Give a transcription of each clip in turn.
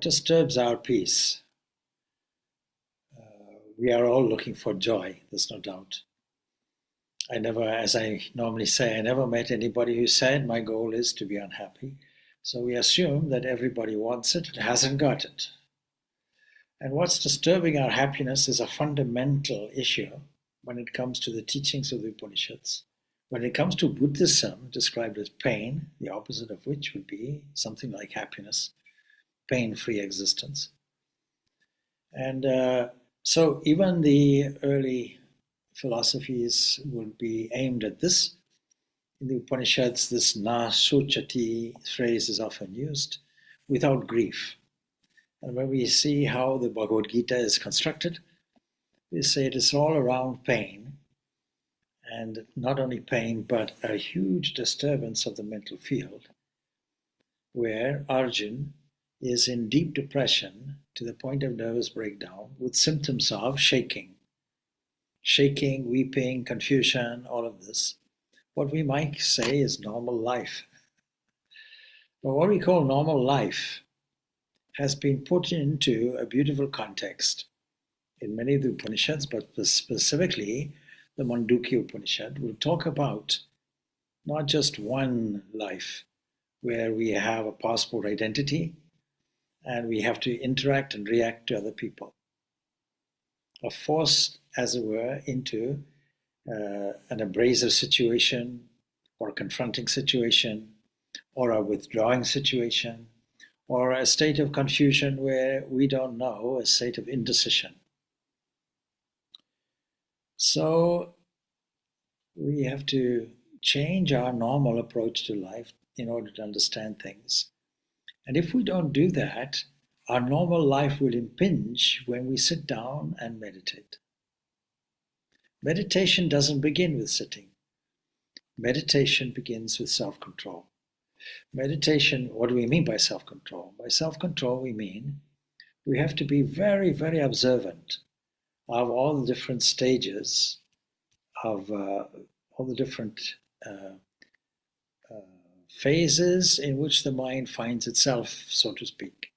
What disturbs our peace? We are all looking for joy, there's no doubt. As I normally say, I never met anybody who said, my goal is to be unhappy. So we assume that everybody wants it and hasn't got it. And what's disturbing our happiness is a fundamental issue when it comes to the teachings of the Upanishads. When it comes to Buddhism, described as pain, the opposite of which would be something like happiness, pain-free existence. And so even the early philosophies would be aimed at this. In the Upanishads, this na sochati phrase is often used, without grief. And when we see how the Bhagavad Gita is constructed, we say it is all around pain, and not only pain, but a huge disturbance of the mental field, where Arjun is in deep depression to the point of nervous breakdown with symptoms of shaking, weeping, confusion, all of this. What we might say is normal life. But what we call normal life has been put into a beautiful context in many of the Upanishads, but specifically the Mandukya Upanishad will talk about not just one life where we have a passport identity and we have to interact and react to other people, are forced, as it were, into an abrasive situation or a confronting situation or a withdrawing situation or a state of confusion where we don't know, a state of indecision. So we have to change our normal approach to life in order to understand things. And if we don't do that, our normal life will impinge when we sit down and meditate. Meditation doesn't begin with sitting. Meditation begins with self-control. Meditation, what do we mean by self-control? By self-control, we mean we have to be very, very observant of all the different stages of all the different phases in which the mind finds itself, so to speak.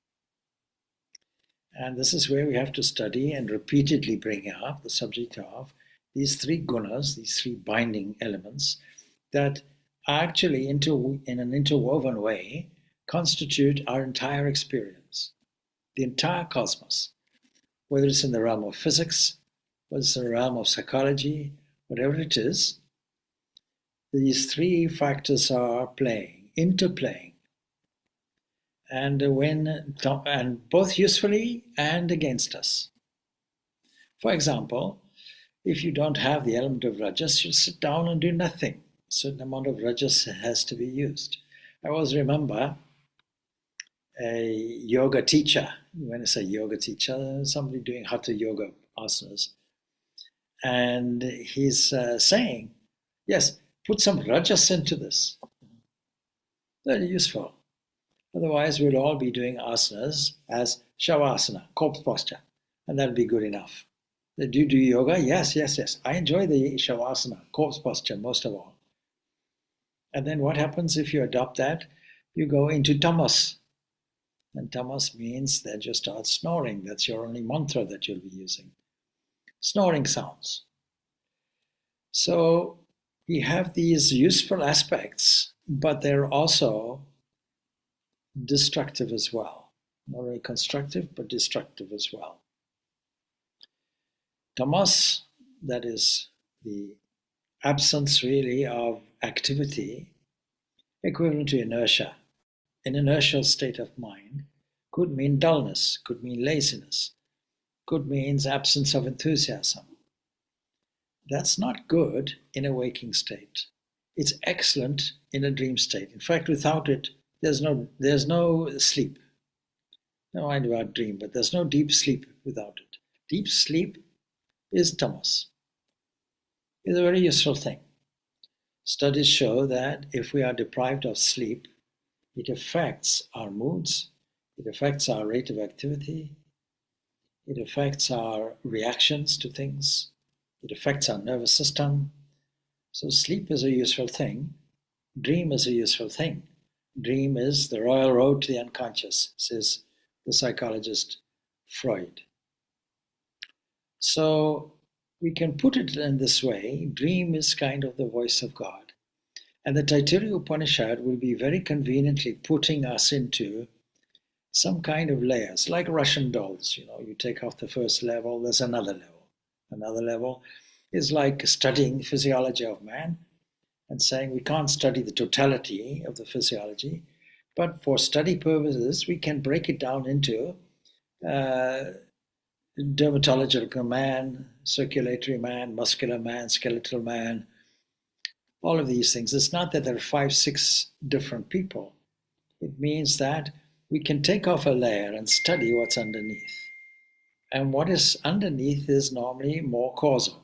And this is where we have to study and repeatedly bring up the subject of these three gunas, these three binding elements that actually, in an interwoven way, constitute our entire experience, the entire cosmos, whether it's in the realm of physics, whether it's in the realm of psychology, whatever it is. These three factors are interplaying, and both usefully and against us. For example, if you don't have the element of rajas, you'll sit down and do nothing. A certain amount of rajas has to be used. I always remember a yoga teacher. When I say yoga teacher, somebody doing hatha yoga asanas. And he's saying, yes, put some rajas into this. Very useful. Otherwise, we'll all be doing asanas as shavasana, corpse posture, and that'll be good enough. Do you do yoga? Yes. I enjoy the shavasana, corpse posture, most of all. And then what happens if you adopt that? You go into tamas. And tamas means that you start snoring. That's your only mantra that you'll be using. Snoring sounds. So we have these useful aspects, but they're also destructive as well. Not only constructive, but destructive as well. Tamas, that is the absence really of activity, equivalent to inertia. An inertial state of mind could mean dullness, could mean laziness, could mean absence of enthusiasm. That's not good in a waking state. It's excellent in a dream state. In fact, without it, there's no sleep. No mind about dream, but there's no deep sleep without it. Deep sleep is tamas. It's a very useful thing. Studies show that if we are deprived of sleep, it affects our moods, it affects our rate of activity, it affects our reactions to things, it affects our nervous system. So sleep is a useful thing. Dream is a useful thing. Dream is the royal road to the unconscious. It says the psychologist Freud. So we can put it in this way: dream is kind of the voice of God. And the Taittiriya Upanishad will be very conveniently putting us into some kind of layers, like Russian dolls. You take off the first level, there's another level. Another level is like studying the physiology of man and saying we can't study the totality of the physiology, but for study purposes, we can break it down into dermatological man, circulatory man, muscular man, skeletal man, all of these things. It's not that there are 5, 6 different people. It means that we can take off a layer and study what's underneath. And what is underneath is normally more causal.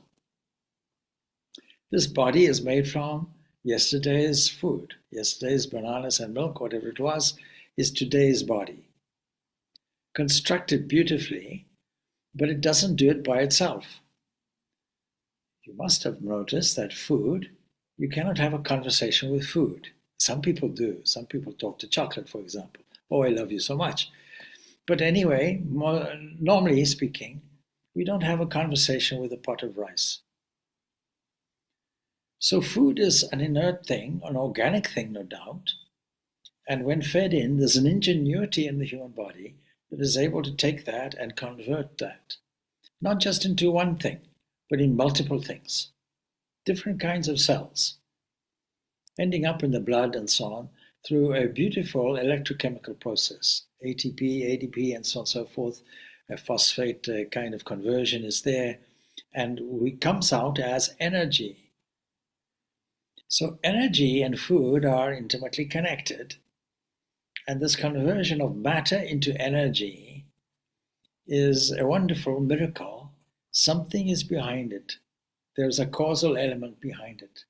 This body is made from yesterday's food. Yesterday's bananas and milk, whatever it was, is today's body. Constructed beautifully, but it doesn't do it by itself. You must have noticed that food, you cannot have a conversation with food. Some people do. Some people talk to chocolate, for example. Oh, I love you so much. But anyway, normally speaking, we don't have a conversation with a pot of rice. So food is an inert thing, an organic thing, no doubt. And when fed in, there's an ingenuity in the human body that is able to take that and convert that, not just into one thing, but in multiple things, different kinds of cells, ending up in the blood and so on through a beautiful electrochemical process, ATP, ADP, and so on and so forth. A phosphate kind of conversion is there, and it comes out as energy. So energy and food are intimately connected. And this conversion of matter into energy is a wonderful miracle. Something is behind it. There's a causal element behind it.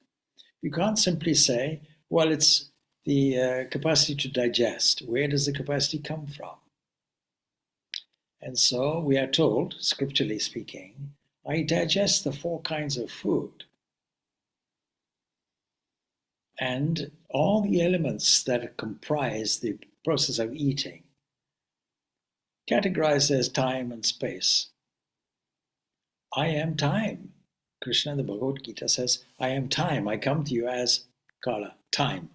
You can't simply say, well, it's the capacity to digest. Where does the capacity come from? And so we are told, scripturally speaking, I digest the 4 kinds of food. And all the elements that comprise the process of eating, categorized as time and space. I am time. Krishna in the Bhagavad Gita says, I am time. I come to you as Kala, time.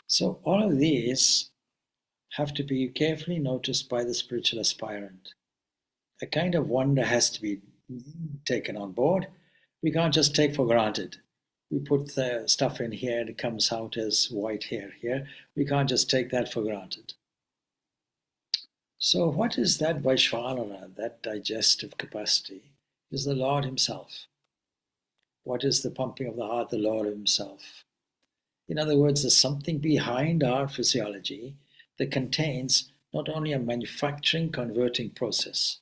So all of these have to be carefully noticed by the spiritual aspirant. A kind of wonder has to be taken on board. We can't just take for granted. We put the stuff in here and it comes out as white hair here. We can't just take that for granted. So what is that Vaishvanara, that digestive capacity? Is the Lord himself. What is the pumping of the heart? The Lord himself. In other words, there's something behind our physiology that contains not only a manufacturing, converting process,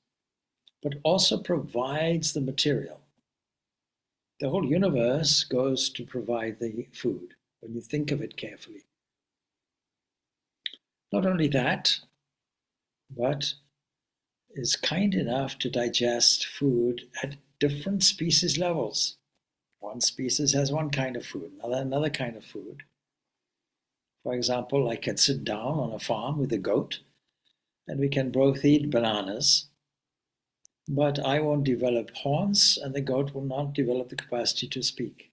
but also provides the material. The whole universe goes to provide the food, when you think of it carefully. Not only that, but is kind enough to digest food at different species levels. One species has one kind of food, another kind of food. For example, I can sit down on a farm with a goat, and we can both eat bananas, but I won't develop horns, and the goat will not develop the capacity to speak.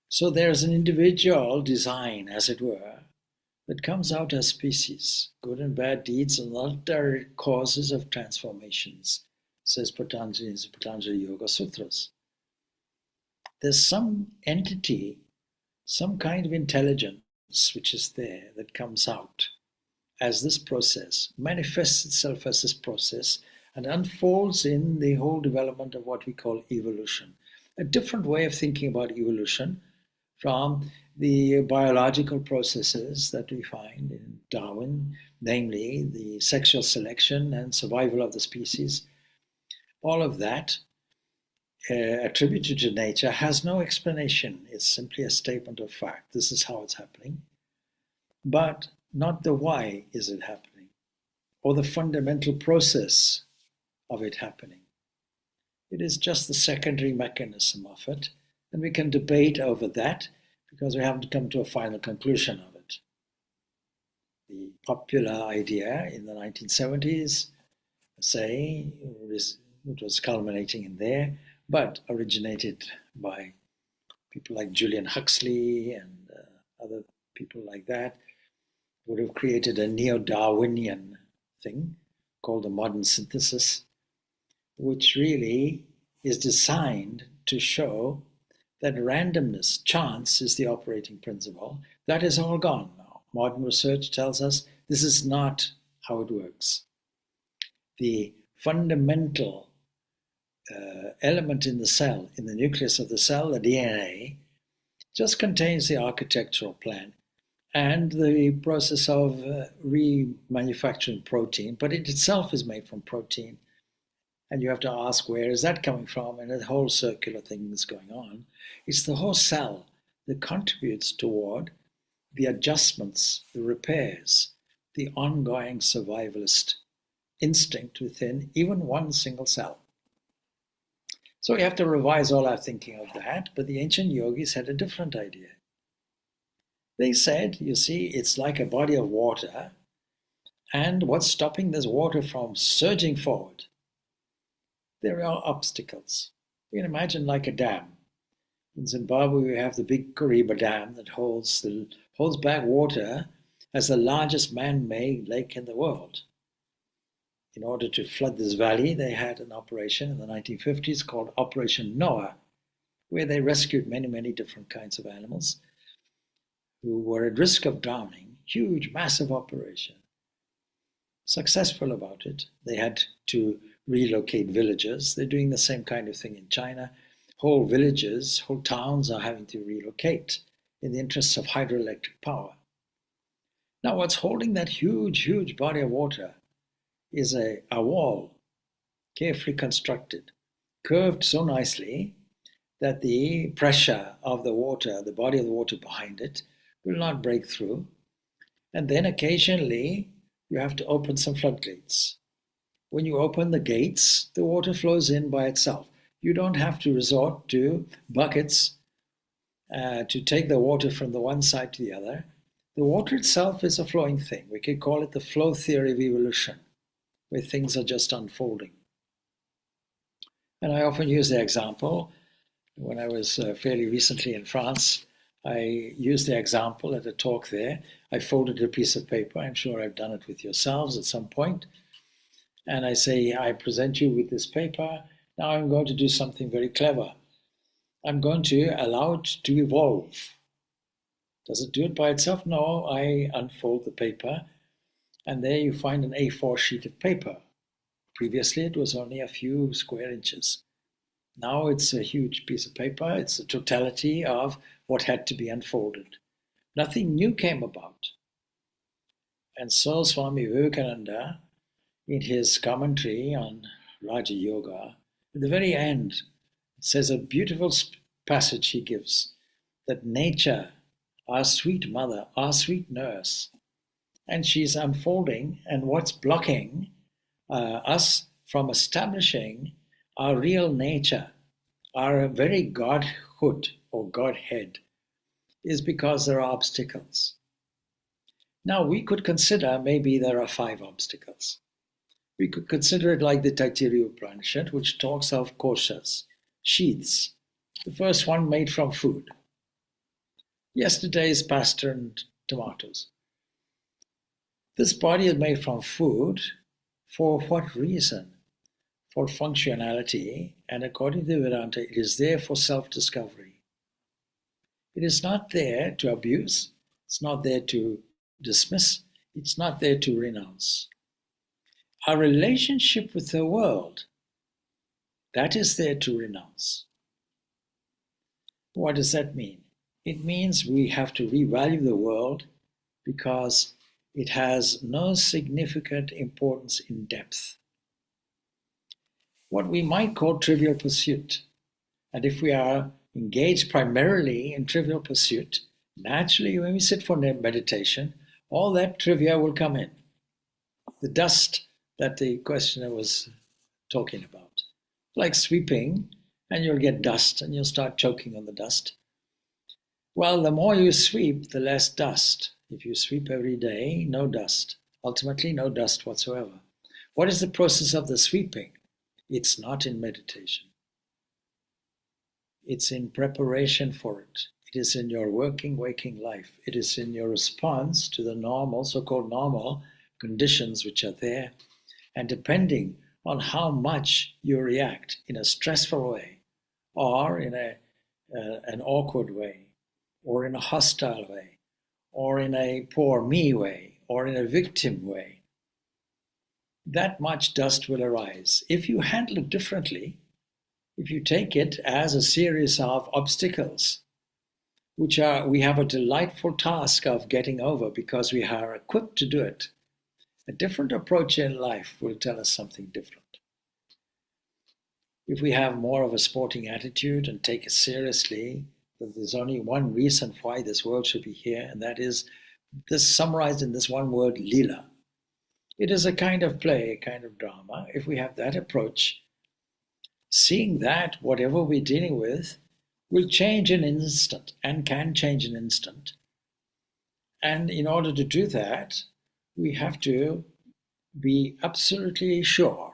So there's an individual design, as it were, that comes out as species. Good and bad deeds are not direct causes of transformations, says Patanjali in the Patanjali Yoga Sutras. There's some entity, some kind of intelligence which is there that comes out as this process, manifests itself as this process, and unfolds in the whole development of what we call evolution. A different way of thinking about evolution from the biological processes that we find in Darwin, namely the sexual selection and survival of the species. All of that attributed to nature has no explanation. It's simply a statement of fact. This is how it's happening. But not the why is it happening, or the fundamental process of it happening. It is just the secondary mechanism of it, and we can debate over that because we haven't come to a final conclusion of it. the popular idea in the 1970s, say, it was culminating in there, but originated by people like Julian Huxley and other people like that, would have created a neo-Darwinian thing called the modern synthesis, which really is designed to show that randomness, chance, is the operating principle. That is all gone now. Modern research tells us this is not how it works. The fundamental element in the cell, in the nucleus of the cell, the DNA, just contains the architectural plan and the process of remanufacturing protein, but it itself is made from protein. And you have to ask, where is that coming from? And the whole circular thing is going on. It's the whole cell that contributes toward the adjustments, the repairs, the ongoing survivalist instinct within even one single cell. So we have to revise all our thinking of that, but the ancient yogis had a different idea. They said, you see, it's like a body of water, and what's stopping this water from surging forward? There are obstacles. You can imagine like a dam. In Zimbabwe, we have the big Kariba Dam that holds back water as the largest man-made lake in the world. In order to flood this valley, they had an operation in the 1950s called Operation Noah, where they rescued many, many different kinds of animals who were at risk of drowning. Huge, massive operation. Successful about it. They had to relocate villages. They're doing the same kind of thing in China. Whole villages, whole towns are having to relocate in the interests of hydroelectric power. Now, what's holding that huge, huge body of water is a wall, carefully constructed, curved so nicely that the pressure of the water, the body of the water behind it, will not break through. And then occasionally you have to open some floodgates. When you open the gates, the water flows in by itself. You don't have to resort to buckets to take the water from the one side to the other. The water itself is a flowing thing. We could call it the flow theory of evolution, where things are just unfolding. And I often use the example, when I was fairly recently in France, I used the example at a talk there. I folded a piece of paper. I'm sure I've done it with yourselves at some point. And I say, I present you with this paper. Now I'm going to do something very clever. I'm going to allow it to evolve. Does it do it by itself? No, I unfold the paper, and there you find an A4 sheet of paper. Previously, it was only a few square inches. Now it's a huge piece of paper. It's the totality of what had to be unfolded. Nothing new came about. And so Swami Vivekananda, in his commentary on Raja Yoga, at the very end, says a beautiful passage he gives, that nature, our sweet mother, our sweet nurse, and she's unfolding, and what's blocking us from establishing our real nature, our very godhood or godhead, is because there are obstacles. Now we could consider maybe there are 5 obstacles. We could consider it like the Taittiriya Upanishad, which talks of koshas, sheaths. The first one made from food. Yesterday's pasta and tomatoes. This body is made from food. For what reason? For functionality, and according to Vedanta, it is there for self-discovery. It is not there to abuse. It's not there to dismiss. It's not there to renounce. Our relationship with the world, that is there to renounce. What does that mean? It means we have to revalue the world because it has no significant importance in depth. What we might call trivial pursuit. And if we are engaged primarily in trivial pursuit, naturally when we sit for meditation, all that trivia will come in. The dust that the questioner was talking about. Like sweeping, and you'll get dust and you'll start choking on the dust. Well, the more you sweep, the less dust. If you sweep every day, no dust. Ultimately, no dust whatsoever. What is the process of the sweeping? It's not in meditation. It's in preparation for it. It is in your working, waking life. It is in your response to the normal, so-called normal conditions which are there. And depending on how much you react in a stressful way, or in an awkward way, or in a hostile way, or in a poor me way, or in a victim way, that much dust will arise. If you handle it differently, if you take it as a series of obstacles, which we have a delightful task of getting over because we are equipped to do it, a different approach in life will tell us something different. If we have more of a sporting attitude and take it seriously, then there's only one reason why this world should be here, and that is this summarized in this one word, lila. It is a kind of play, a kind of drama. If we have that approach, seeing that whatever we're dealing with will change in an instant and can change in an instant. And in order to do that, we have to be absolutely sure,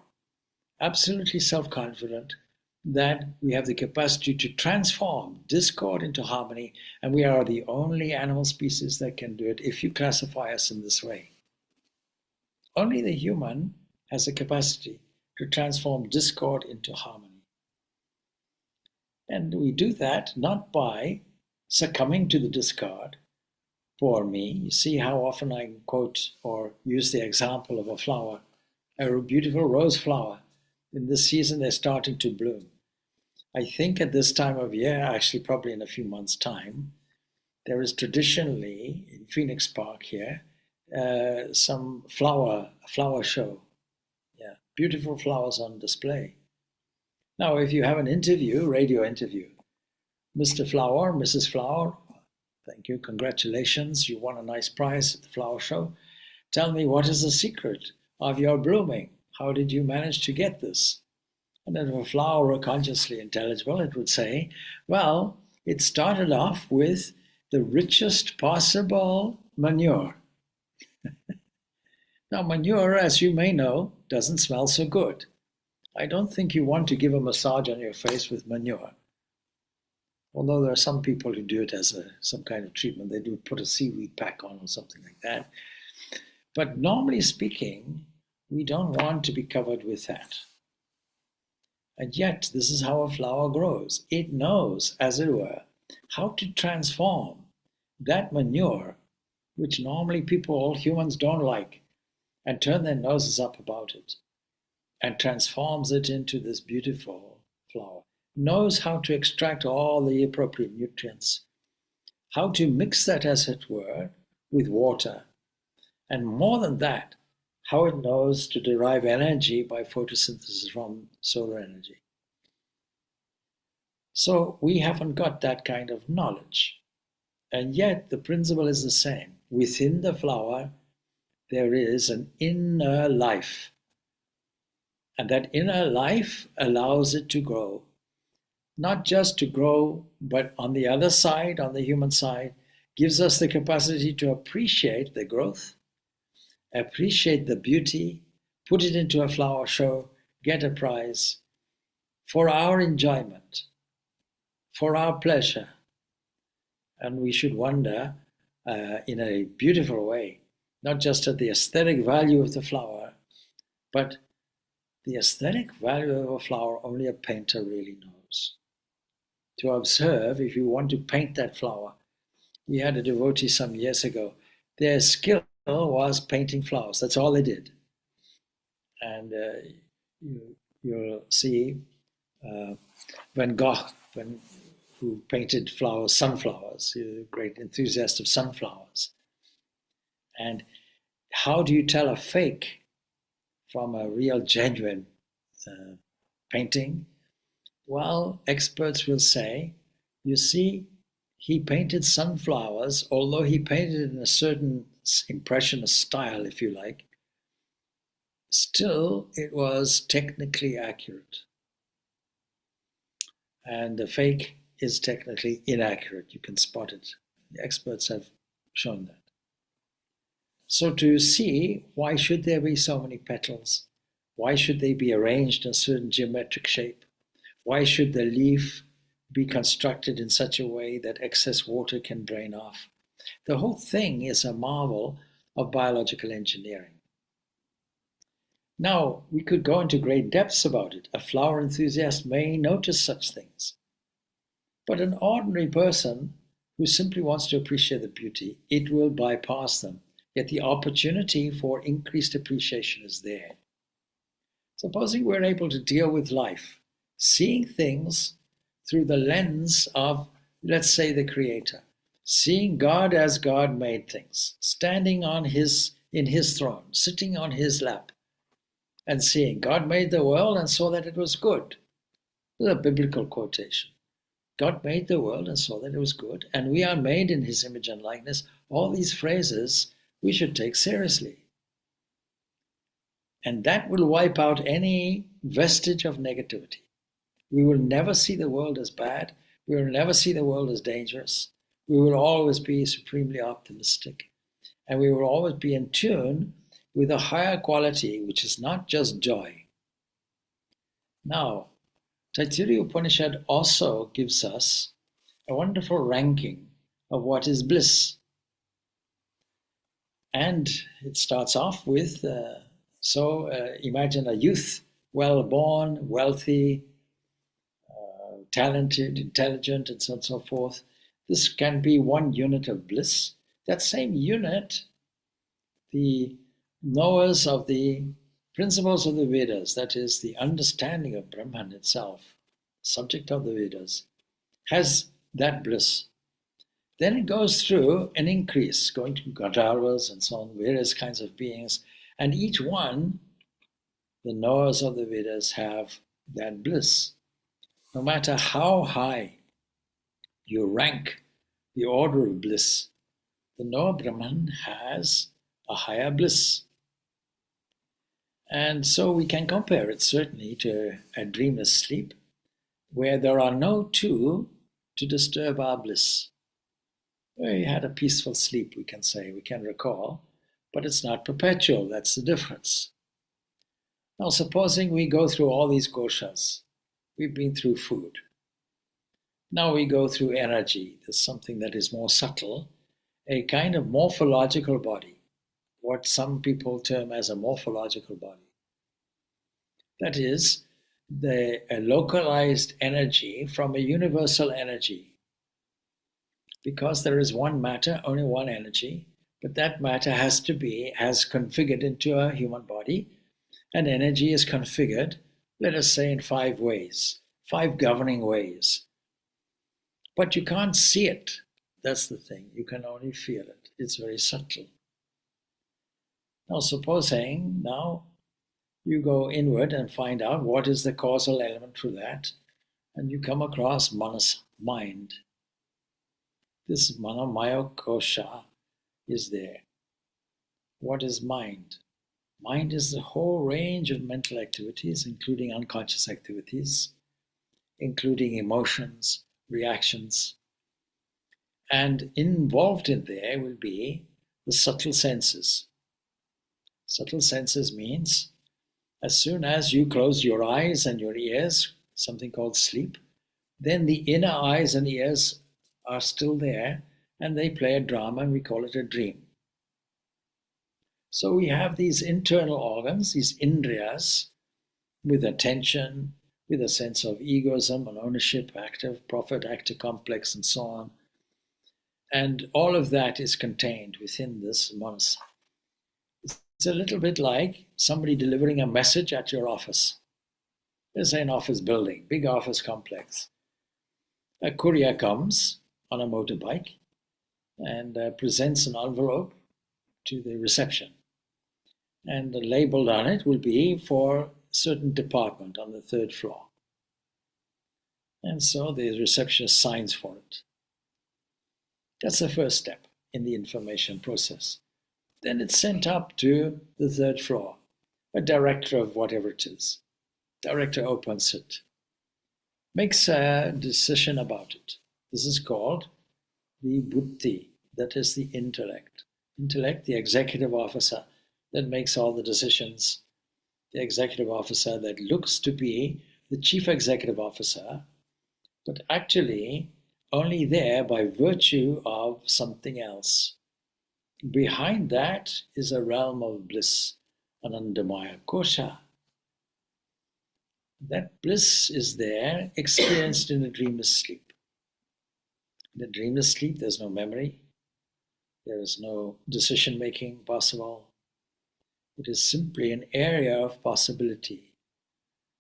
absolutely self-confident that we have the capacity to transform discord into harmony, and we are the only animal species that can do it if you classify us in this way. Only the human has the capacity to transform discord into harmony. And we do that not by succumbing to the discord. Poor me. You see how often I quote or use the example of a flower, a beautiful rose flower. In this season, they're starting to bloom. I think at this time of year, actually probably in a few months' time, there is traditionally in Phoenix Park here some flower show. Yeah, beautiful flowers on display. Now, if you have an interview, radio interview, Mr. Flower, Mrs. Flower, thank you, congratulations, you won a nice prize at the flower show. Tell me, what is the secret of your blooming? How did you manage to get this? And if a flower were consciously intelligible, it would say, well, it started off with the richest possible manure. Now, manure, as you may know, doesn't smell so good. I don't think you want to give a massage on your face with manure. Although there are some people who do it as some kind of treatment. They do put a seaweed pack on or something like that. But normally speaking, we don't want to be covered with that. And yet, this is how a flower grows. It knows, as it were, how to transform that manure, which normally people, humans, don't like, and turn their noses up about it, and transforms it into this beautiful flower. Knows how to extract all the appropriate nutrients, how to mix that, as it were, with water. And more than that, how it knows to derive energy by photosynthesis from solar energy. So we haven't got that kind of knowledge. And yet the principle is the same. Within the flower, there is an inner life. And that inner life allows it to grow. Not just to grow, but on the other side, on the human side, gives us the capacity to appreciate the growth, appreciate the beauty, put it into a flower show, get a prize, for our enjoyment, for our pleasure. And we should wonder in a beautiful way, not just at the aesthetic value of the flower, but the aesthetic value of a flower only a painter really knows. To observe, if you want to paint that flower, we had a devotee some years ago. Their skill was painting flowers. That's all they did. And you'll see Van Gogh, who painted flowers, sunflowers, he was a great enthusiast of sunflowers. And how do you tell a fake from a real, genuine painting? Well, experts will say, you see, he painted sunflowers, although he painted in a certain impressionist style, if you like, still it was technically accurate. And the fake is technically inaccurate. You can spot it. The experts have shown that. So to see, why should there be so many petals? Why should they be arranged in a certain geometric shape? Why should the leaf be constructed in such a way that excess water can drain off? The whole thing is a marvel of biological engineering. Now, we could go into great depths about it. A flower enthusiast may notice such things. But an ordinary person who simply wants to appreciate the beauty, it will bypass them. Yet the opportunity for increased appreciation is there. Supposing we're able to deal with life, seeing things through the lens of, let's say, the Creator, seeing God as God made things, standing in His throne, sitting on His lap, and seeing God made the world and saw that it was good. This is a biblical quotation. God made the world and saw that it was good, and we are made in His image and likeness. All these phrases we should take seriously. And that will wipe out any vestige of negativity. We will never see the world as bad. We will never see the world as dangerous. We will always be supremely optimistic. And we will always be in tune with a higher quality, which is not just joy. Now, Taittiriya Upanishad also gives us a wonderful ranking of what is bliss. And it starts off with, imagine a youth, well-born, wealthy, talented, intelligent, and so on and so forth. This can be one unit of bliss. That same unit, the knowers of the principles of the Vedas, that is, the understanding of Brahman itself, subject of the Vedas, has that bliss. Then it goes through an increase, going to Gandharvas and so on, various kinds of beings, and each one, the knowers of the Vedas, have that bliss. No matter how high you rank the order of bliss, the knower Brahman has a higher bliss. And so we can compare it certainly to a dreamless sleep, where there are no two to disturb our bliss. We had a peaceful sleep, we can say, we can recall, but it's not perpetual, that's the difference. Now, supposing we go through all these koshas, we've been through food. Now we go through energy, there's something that is more subtle, a kind of morphological body, what some people term as a morphological body. That is, a localized energy from a universal energy. Because there is one matter, only one energy, but that matter has to be as configured into a human body, and energy is configured, let us say, in 5 ways, 5 governing ways. But you can't see it. That's the thing. You can only feel it. It's very subtle. Now, supposing now you go inward and find out what is the causal element for that, and you come across manas, mind. This manomaya kosha is there. What is mind? Mind is the whole range of mental activities, including unconscious activities, including emotions, reactions. And involved in there will be the subtle senses. Subtle senses means as soon as you close your eyes and your ears, something called sleep, then the inner eyes and ears are still there and they play a drama and we call it a dream. So we have these internal organs, these indriyas, with attention, with a sense of egoism and ownership, active, profit, actor complex, and so on. And all of that is contained within this manas. It's a little bit like somebody delivering a message at your office. Let's say an office building, big office complex. A courier comes on a motorbike and presents an envelope to the reception. And labeled on it will be for a certain department on the 3rd floor. And so the receptionist signs for it. That's the first step in the information process. Then it's sent up to the 3rd floor. A director of whatever it is. Director opens it. Makes a decision about it. This is called the buddhi, that is the intellect. Intellect, the executive officer that makes all the decisions, the executive officer that looks to be the chief executive officer, but actually only there by virtue of something else. Behind that is a realm of bliss, Anandamaya Kosha. That bliss is there, experienced in a dreamless sleep. In a dreamless sleep, there's no memory, there is no decision making possible. It is simply an area of possibility.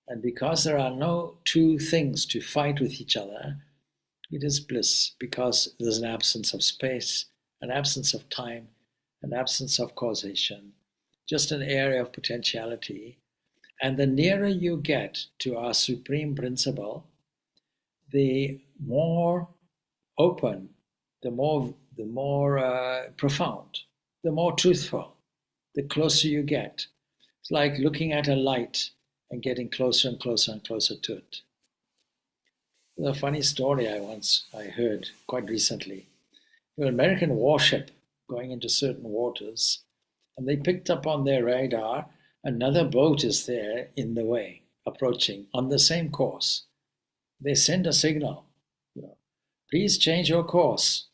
And because there are no two things to fight with each other, it is bliss, because there's an absence of space, an absence of time, an absence of causation, just an area of potentiality. And the nearer you get to our supreme principle, the more open, the more profound, the more truthful, the closer you get. It's like looking at a light and getting closer and closer and closer to it. There's a funny story I heard quite recently. An American warship going into certain waters, and they picked up on their radar another boat is there in the way, approaching on the same course. They send a signal, please change your course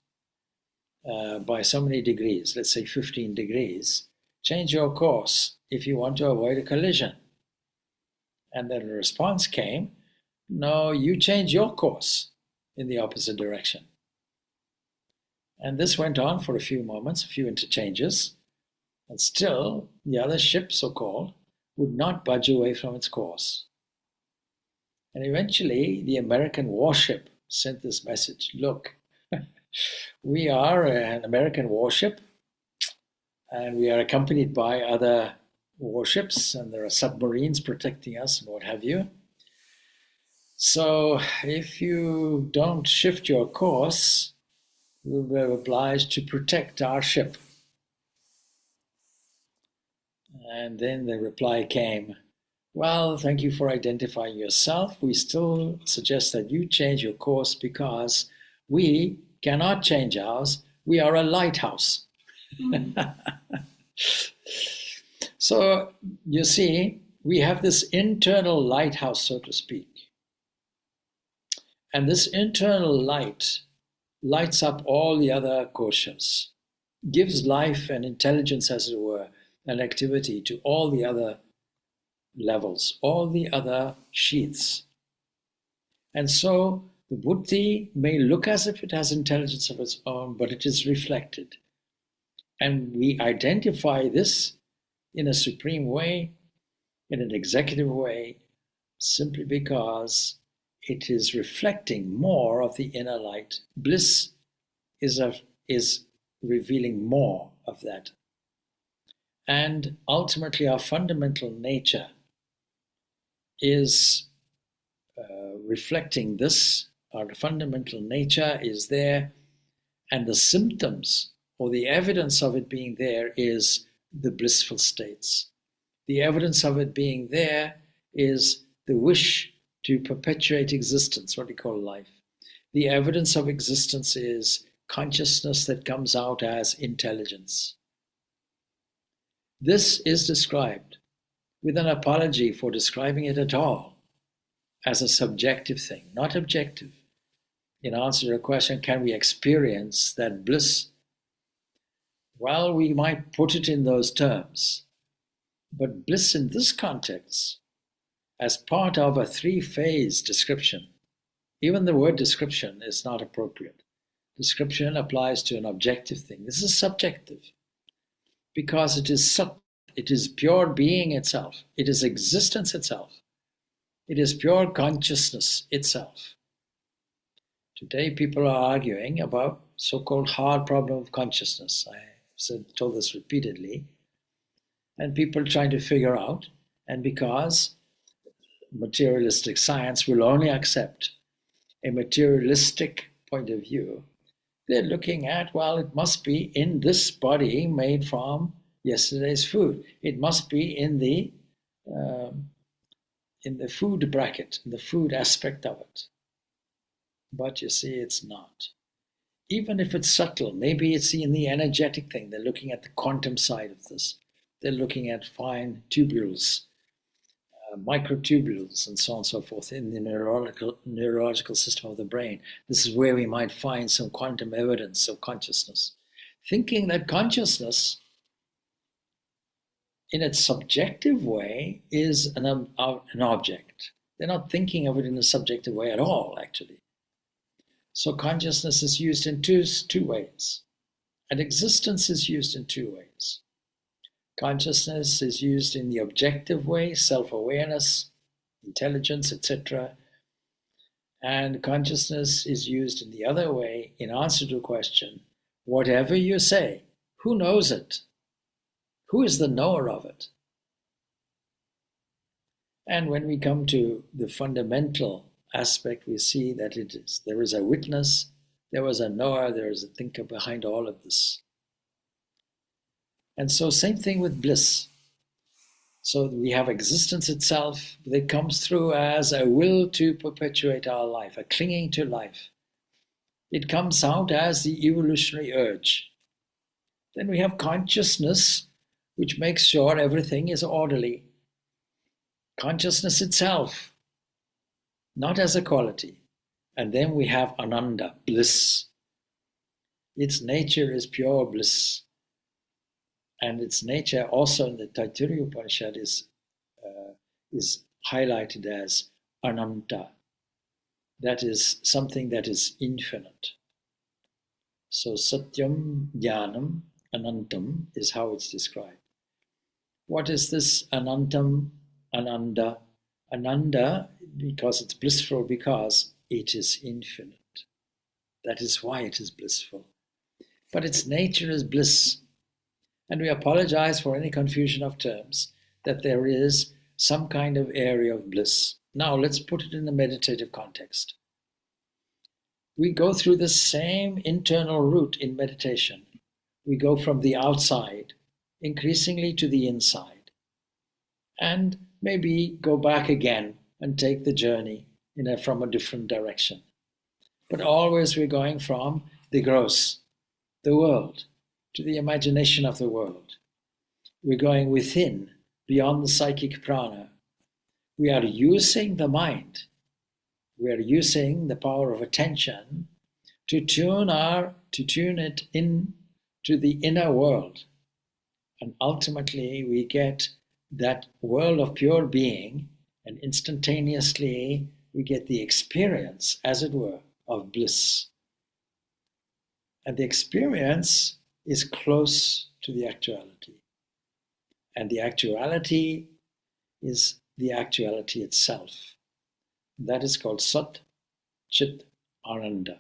by so many degrees, let's say 15 degrees. Change your course if you want to avoid a collision. And then a response came, no, you change your course in the opposite direction. And this went on for a few moments, a few interchanges, and still the other ship, so-called, would not budge away from its course. And eventually the American warship sent this message, look, we are an American warship, and we are accompanied by other warships, and there are submarines protecting us and what have you. So if you don't shift your course, we will be obliged to protect our ship. And then the reply came, well, thank you for identifying yourself. We still suggest that you change your course because we cannot change ours. We are a lighthouse. So you see, we have this internal lighthouse, so to speak. And this internal light lights up all the other koshas, gives life and intelligence, as it were, and activity to all the other levels, all the other sheaths. And so the buddhi may look as if it has intelligence of its own, but it is reflected. And we identify this in a supreme way, in an executive way, simply because it is reflecting more of the inner light. Bliss is revealing more of that. And ultimately our fundamental nature is reflecting this. Our fundamental nature is there, and the symptoms or the evidence of it being there is the blissful states. The evidence of it being there is the wish to perpetuate existence, what we call life. The evidence of existence is consciousness that comes out as intelligence. This is described with an apology for describing it at all as a subjective thing, not objective. In answer to your question, can we experience that bliss? Well, we might put it in those terms, but bliss in this context, as part of a three-phase description, even the word description is not appropriate. Description applies to an objective thing. This is subjective because it is pure being itself. It is existence itself. It is pure consciousness itself. Today people are arguing about so-called hard problem of consciousness. I told this repeatedly. And people trying to figure out, and because materialistic science will only accept a materialistic point of view, they're looking at, well, it must be in this body made from yesterday's food. It must be in the food bracket, in the food aspect of it. But you see, it's not. even if it's subtle, maybe it's in the energetic thing. They're looking at the quantum side of this. They're looking at fine tubules, microtubules, and so on and so forth in the neurological system of the brain. This is where we might find some quantum evidence of consciousness. Thinking that consciousness, in its subjective way, is an object. They're not thinking of it in a subjective way at all, actually. So consciousness is used in two ways, and existence is used in two ways. Consciousness is used in the objective way, self-awareness, intelligence, etc. And consciousness is used in the other way in answer to a question, whatever you say, who knows it? Who is the knower of it? And when we come to the fundamental aspect, we see that there is a witness, there was a knower, there is a thinker behind all of this. And so same thing with bliss. So we have existence itself that comes through as a will to perpetuate our life, a clinging to life. It comes out as the evolutionary urge. Then we have consciousness, which makes sure everything is orderly. Consciousness itself, not as a quality. And then we have Ananda, bliss. Its nature is pure bliss. And its nature also in the Taittiriya Upanishad is highlighted as Ananta. That is something that is infinite. So Satyam, Jnanam, Anantam is how it's described. What is this Anantam, Ananda? Ananda, because it's blissful, because it is infinite. That is why it is blissful. But its nature is bliss. And we apologize for any confusion of terms, that there is some kind of area of bliss. Now let's put it in the meditative context. We go through the same internal route in meditation. We go from the outside, increasingly to the inside, and maybe go back again and take the journey from a different direction. But always we're going from the gross, the world, to the imagination of the world. We're going within, beyond the psychic prana. We are using the mind. We are using the power of attention to tune it in to the inner world. And ultimately we get that world of pure being, and instantaneously we get the experience, as it were, of bliss. And the experience is close to the actuality. And the actuality is the actuality itself. That is called Sat Chit Ananda.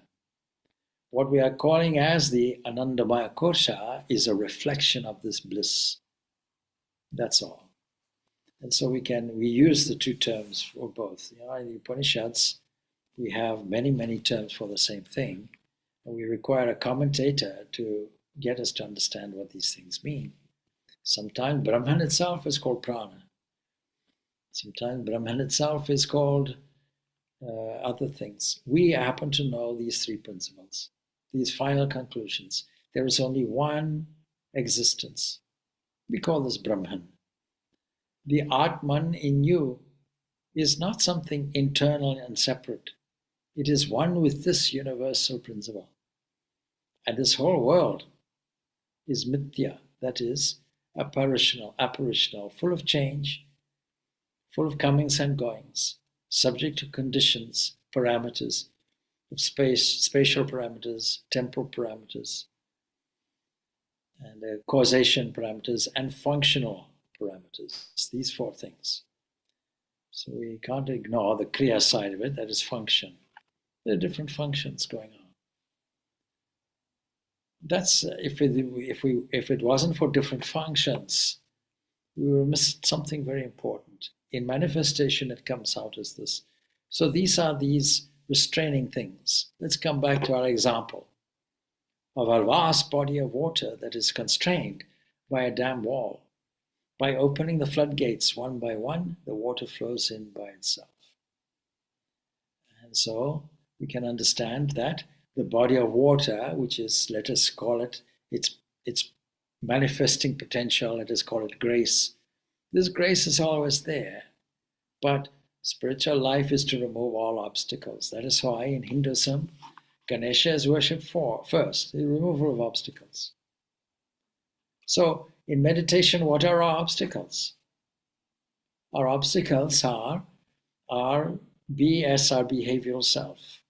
What we are calling as the Anandamaya Kosha is a reflection of this bliss. That's all. And so we use the two terms for both. In the Upanishads, we have many, many terms for the same thing. And we require a commentator to get us to understand what these things mean. Sometimes Brahman itself is called prana. Sometimes Brahman itself is called other things. We happen to know these three principles, these final conclusions. There is only one existence. We call this Brahman. The Atman in you is not something internal and separate. It is one with this universal principle. And this whole world is mithya, that is, apparitional, full of change, full of comings and goings, subject to conditions, parameters of spatial parameters, temporal parameters, and causation parameters, and functional parameters, these four things. So we can't ignore the kriya side of it, that is function. There are different functions going on. That's if it wasn't for different functions, we would miss something very important. In manifestation, it comes out as this. So these are these restraining things. Let's come back to our example of a vast body of water that is constrained by a dam wall. By opening the floodgates one by one, the water flows in by itself. And so we can understand that the body of water, which is, let us call it, its manifesting potential, let us call it grace. This grace is always there, but spiritual life is to remove all obstacles. That is why in Hinduism, Ganesha is worshipped first, the removal of obstacles. So in meditation, what are our obstacles? Our obstacles are our BS, our behavioral self,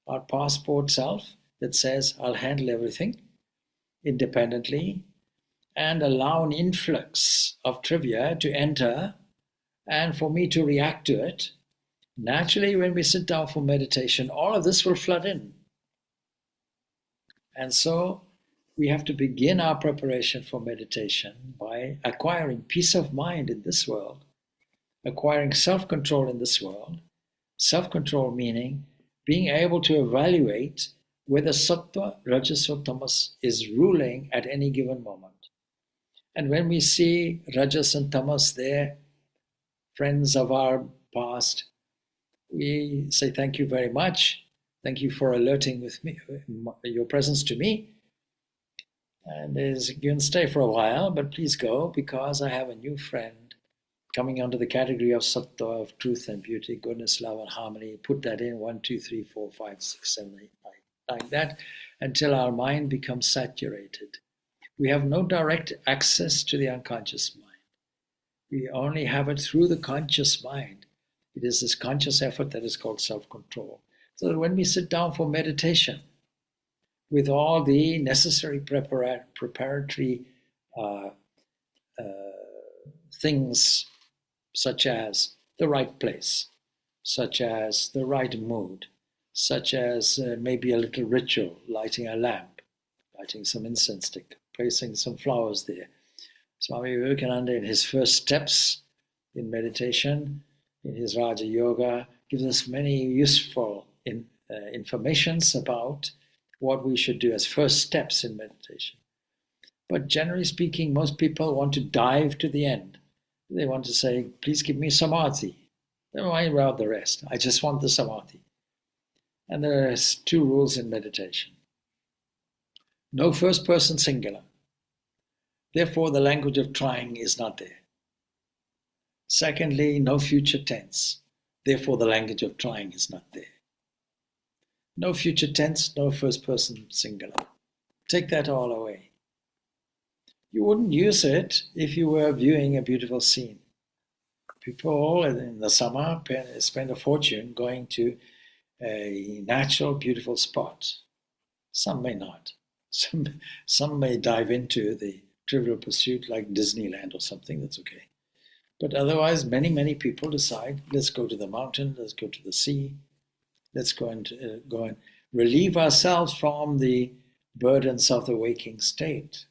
our passport self that says, I'll handle everything independently and allow an influx of trivia to enter and for me to react to it. Naturally, when we sit down for meditation, all of this will flood in. And so we have to begin our preparation for meditation by acquiring peace of mind in this world, acquiring self-control in this world. Self-control meaning being able to evaluate whether sattva, rajas, or tamas is ruling at any given moment. And when we see rajas and tamas there, friends of our past, we say, thank you very much. Thank you for alerting with me, your presence to me. And you can stay for a while, but please go, because I have a new friend coming under the category of sattva, of truth and beauty, goodness, love, and harmony. Put that in 1, 2, 3, 4, 5, 6, 7, 8, 9, like that, until our mind becomes saturated. We have no direct access to the unconscious mind. We only have it through the conscious mind. It is this conscious effort that is called self-control. So that when we sit down for meditation, with all the necessary preparatory things, such as the right place, such as the right mood, such as maybe a little ritual, lighting a lamp, lighting some incense stick, placing some flowers there. Swami Vivekananda, in his first steps in meditation, in his Raja Yoga, gives us many useful informations about what we should do as first steps in meditation. But generally speaking, most people want to dive to the end. They want to say, please give me samadhi. Don't worry about the rest. I just want the samadhi. And there are 2 rules in meditation. No first person singular. Therefore, the language of trying is not there. Secondly, no future tense. Therefore, the language of trying is not there. No future tense, no first person singular. Take that all away. You wouldn't use it if you were viewing a beautiful scene. People in the summer spend a fortune going to a natural, beautiful spot. Some may not. Some may dive into the trivial pursuit like Disneyland or something, that's okay. But otherwise, many people decide, let's go to the mountain, let's go to the sea, let's go and relieve ourselves from the burdens of the waking state,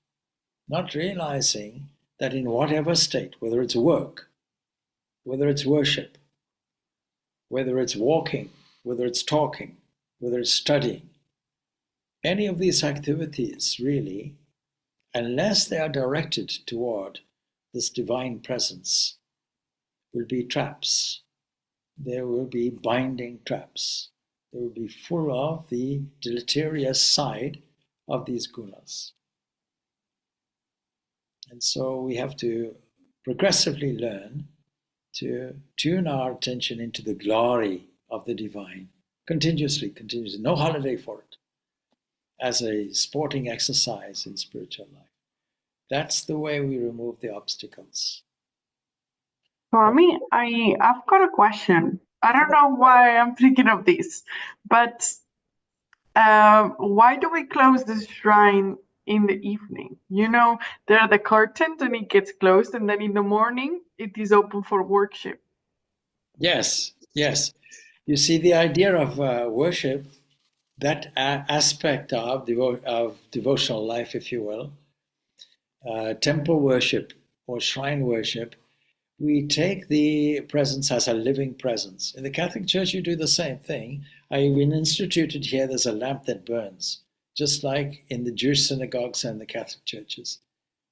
not realizing that in whatever state, whether it's work, whether it's worship, whether it's walking, whether it's talking, whether it's studying, any of these activities really, unless they are directed toward this divine presence, will be traps. There will be binding traps. They will be full of the deleterious side of these gunas. And so we have to progressively learn to tune our attention into the glory of the divine, continuously, no holiday for it, as a sporting exercise in spiritual life. That's the way we remove the obstacles. Swami, I've got a question. I don't know why I'm thinking of this, but why do we close the shrine in the evening? You know, there are the curtains and it gets closed, and then in the morning it is open for worship. Yes. You see, the idea of worship, that aspect of devotional life, if you will, temple worship or shrine worship, we take the presence as a living presence. In the Catholic Church, you do the same thing. I've been instituted here, there's a lamp that burns, just like in the Jewish synagogues and the Catholic churches.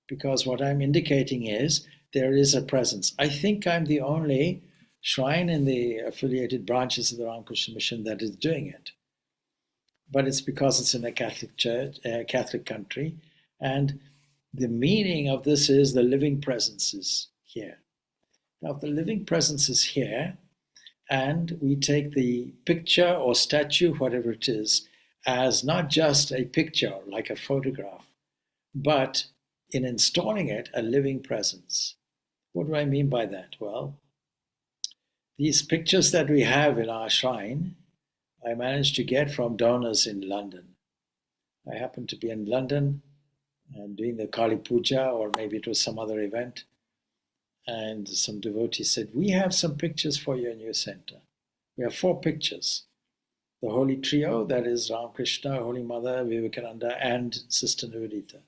Because what I'm indicating is there is a presence. I think I'm the only shrine in the affiliated branches of the Ramakrishna Mission that is doing it. but it's because it's in a Catholic church, Catholic country, and the meaning of this is the living presence is here. Now, if the living presence is here, and we take the picture or statue, whatever it is, as not just a picture like a photograph, but in installing it, a living presence. What do I mean by that? Well, these pictures that we have in our shrine, I managed to get from donors in London. I happened to be in London and doing the Kali Puja, or maybe it was some other event, and some devotees said, we have some pictures for your new center. We have 4 pictures. The Holy Trio, that is Ramakrishna, Holy Mother, Vivekananda, and Sister Nivedita.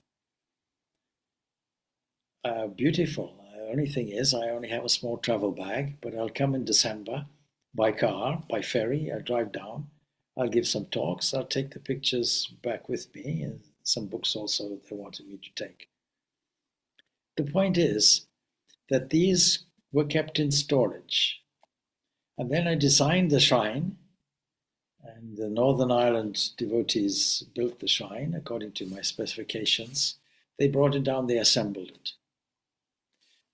Beautiful. The only thing is, I only have a small travel bag, but I'll come in December by car, by ferry. I'll drive down. I'll give some talks. I'll take the pictures back with me, and some books also they wanted me to take. The point is that these were kept in storage. And then I designed the shrine, and the Northern Ireland devotees built the shrine according to my specifications. They brought it down, they assembled it.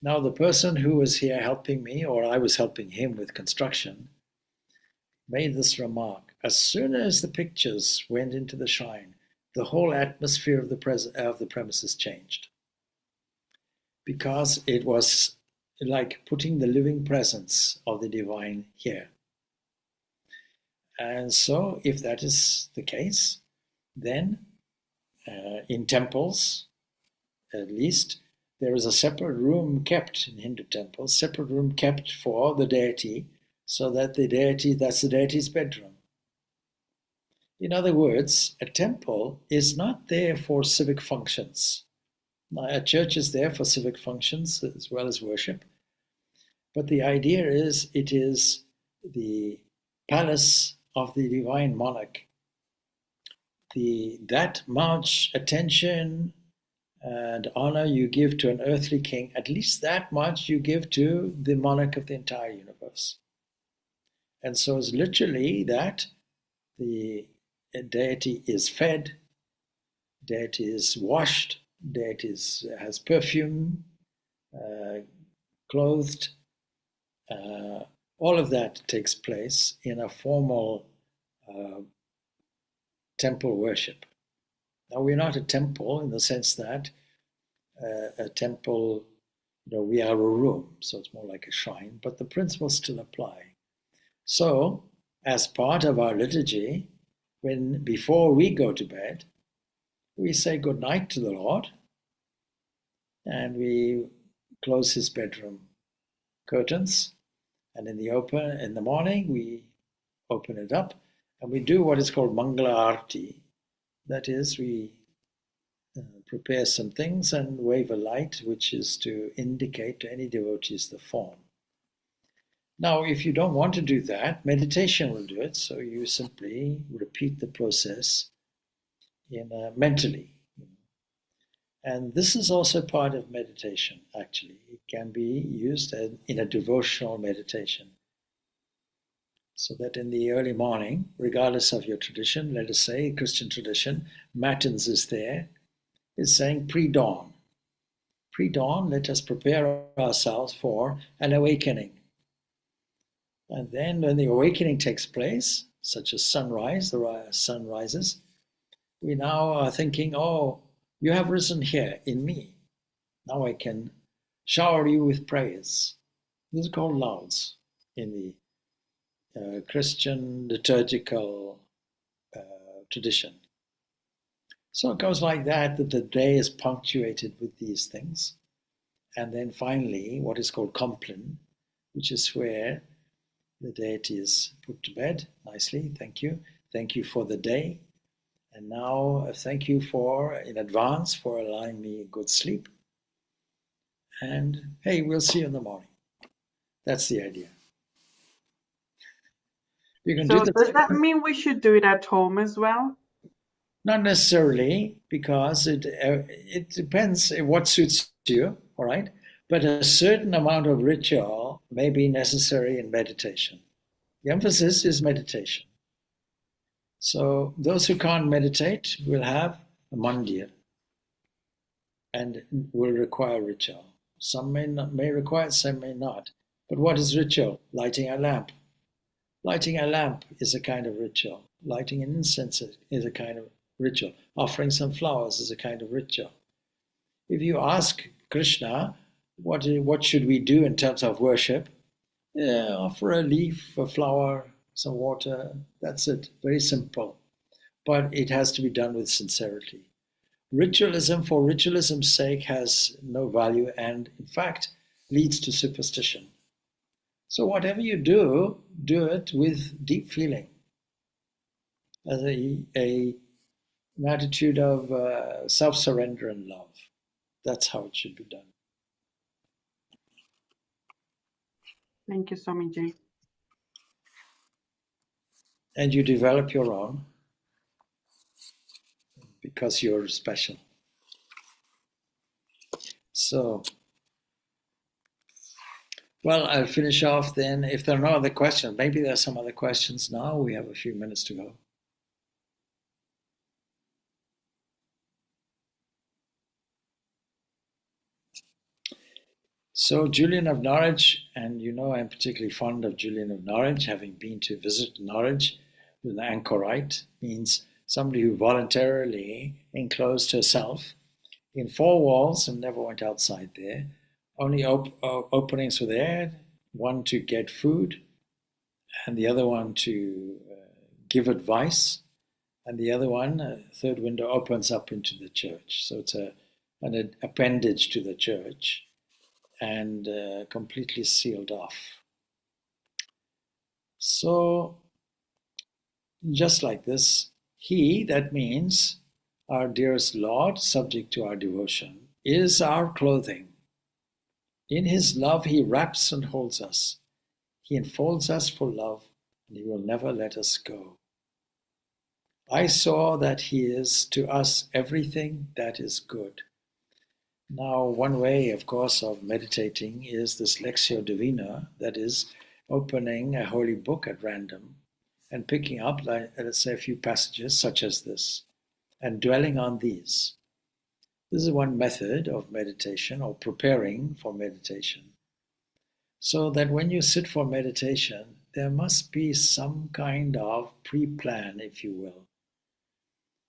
Now, the person who was here helping me, or I was helping him with construction, made this remark. As soon as the pictures went into the shrine, the whole atmosphere of the premises changed. Because it was like putting the living presence of the divine here. And so, if that is the case, then in temples, at least, there is a separate room kept in Hindu temples, separate room kept for the deity, so that that's the deity's bedroom. In other words, a temple is not there for civic functions. A church is there for civic functions as well as worship. But the idea is it is the palace of the divine monarch. That much attention and honor you give to an earthly king, at least that much you give to the monarch of the entire universe. And so it's literally that the deity is fed, deity is washed, deity has perfume, clothed. All of that takes place in a formal temple worship. Now, we're not a temple in the sense that a temple, we are a room, so it's more like a shrine, but the principles still apply. So, as part of our liturgy, before we go to bed, we say good night to the Lord, and we close his bedroom curtains, and in the morning we open it up, and we do what is called Mangala Arti. That is, we prepare some things and wave a light, which is to indicate to any devotees the form. Now, if you don't want to do that, meditation will do it. So you simply repeat the process mentally. And this is also part of meditation, actually. It can be used in a devotional meditation. So that in the early morning, regardless of your tradition, let us say Christian tradition, Matins is there, is saying pre-dawn. Pre-dawn, let us prepare ourselves for an awakening. And then when the awakening takes place, such as sunrise, the sun rises, we now are thinking, oh, you have risen here in me. Now I can shower you with praise. This is called lauds in the Christian liturgical tradition. So it goes like that the day is punctuated with these things. And then finally, what is called Compline, which is where the deity is put to bed nicely. Thank you. Thank you for the day. And now thank you in advance for allowing me a good sleep. And hey, we'll see you in the morning. That's the idea. You can So does that mean we should do it at home as well? Not necessarily, because it depends what suits you, all right? But a certain amount of ritual may be necessary in meditation. The emphasis is meditation. So those who can't meditate will have a mandir and will require ritual. Some may require, some may not. But what is ritual? Lighting a lamp. Lighting a lamp is a kind of ritual. Lighting an incense is a kind of ritual. Offering some flowers is a kind of ritual. If you ask Krishna, what should we do in terms of worship? Yeah, offer a leaf, a flower, some water. That's it. Very simple. But it has to be done with sincerity. Ritualism for ritualism's sake has no value and, in fact, leads to superstition. So whatever you do it with deep feeling, as an attitude of self-surrender and love. That's how it should be done. Thank you, Swamiji. And you develop your own because you're special. So, well, I'll finish off then. If there are no other questions, maybe there are some other questions now. We have a few minutes to go. So Julian of Norwich, and you know I'm particularly fond of Julian of Norwich, having been to visit Norwich with an anchorite, means somebody who voluntarily enclosed herself in four walls and never went outside there. Only openings were there, one to get food, and the other one to give advice, and the other one, a third window, opens up into the church. So it's an appendage to the church and completely sealed off. So just like this, he, that means our dearest Lord, subject to our devotion, is our clothing. In his love, he wraps and holds us. He enfolds us for love, and he will never let us go. I saw that he is to us everything that is good. Now, one way, of course, of meditating is this Lectio Divina, that is, opening a holy book at random and picking up, let's say, a few passages such as this, and dwelling on these. This is one method of meditation, or preparing for meditation. So that when you sit for meditation, there must be some kind of pre-plan, if you will.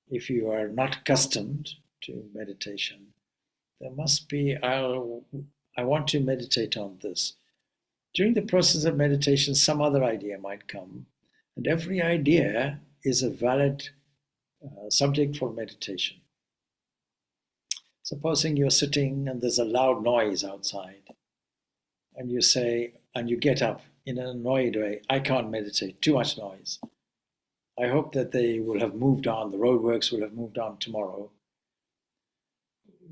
If you are not accustomed to meditation, there must be, I want to meditate on this. During the process of meditation, some other idea might come, and every idea is a valid subject for meditation. Supposing you're sitting and there's a loud noise outside, and you say, and you get up in an annoyed way, I can't meditate, too much noise. I hope that they will have moved on, the roadworks will have moved on tomorrow,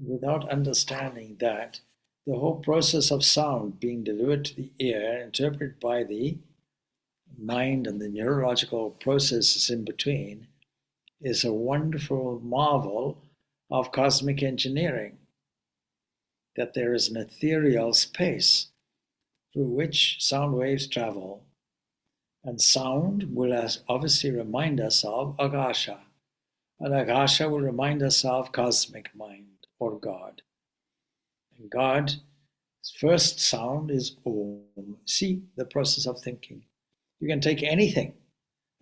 without understanding that the whole process of sound being delivered to the ear, interpreted by the mind and the neurological processes in between, is a wonderful marvel of cosmic engineering. That there is an ethereal space through which sound waves travel, and sound will obviously remind us of Akasha, and Akasha will remind us of cosmic mind, or God. And God's first sound is Om. See the process of thinking. You can take anything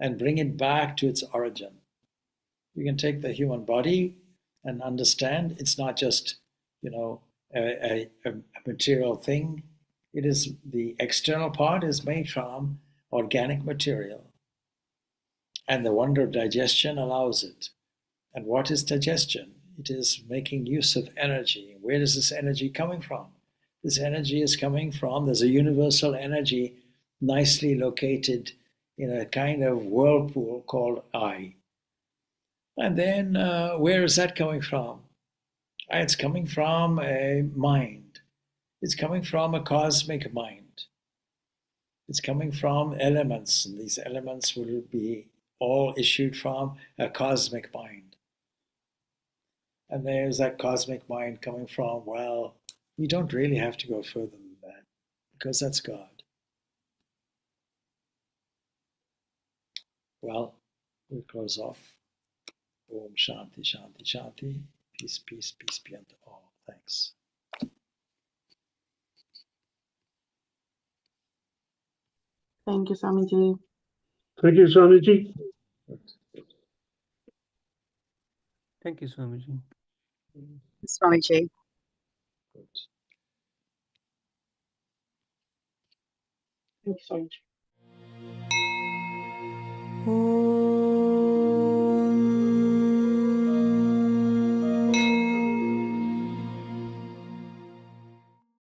and bring it back to its origin. You can take the human body and understand it's not just, a material thing. It is, the external part is made from organic material. And the wonder of digestion allows it. And what is digestion? It is making use of energy. Where is this energy coming from? This energy is coming from, there's a universal energy nicely located in a kind of whirlpool called I. And then where is that coming from? It's coming from a mind. It's coming from a cosmic mind. It's coming from elements, and these elements will be all issued from a cosmic mind. And there's that cosmic mind coming from, well, we don't really have to go further than that, because that's God. Well, We close off. Om Shanti, Shanti, Shanti. Peace, peace, peace be unto all. Thanks. Thank you, Swamiji. Thank you, Swamiji. Good. Thank you, Swamiji. Swamiji. Good. Thank you, Swamiji. Om